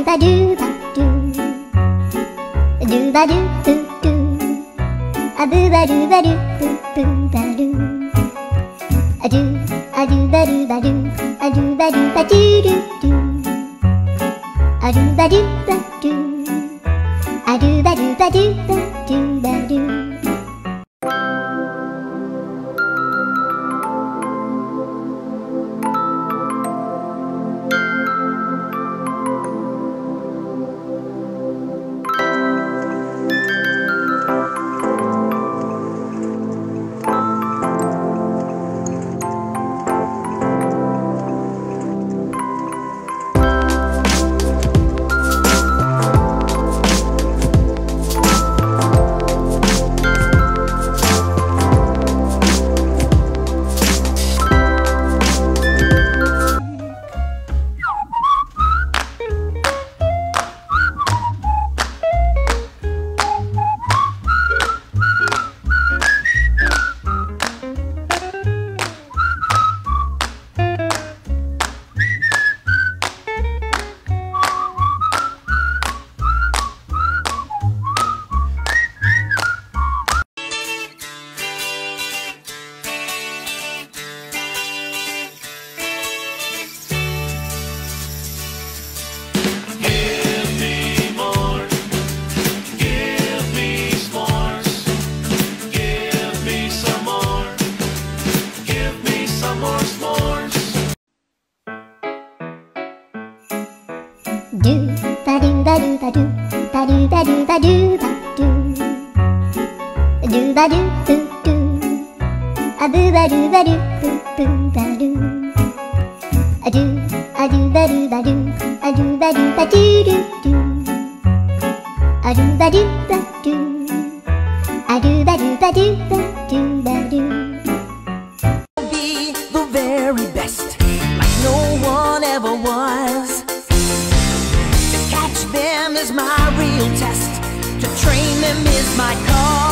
ba do ba do, do ba do do do, a boo ba do ba do boo boo ba do, a do ba do ba do, a do ba do ba do do do, a do ba do ba do, a do ba do ba do ba do ba do. Do ba do ba do ba do, ba do ba do ba do ba do, do ba do do do, a boo ba do ba do boo boo ba do, a do ba do ba do, a do ba do ba do do do, a do ba do ba do, a do ba do ba do ba do ba do. Be the very best, like no one ever was. Them is my real test. To train them is my cause.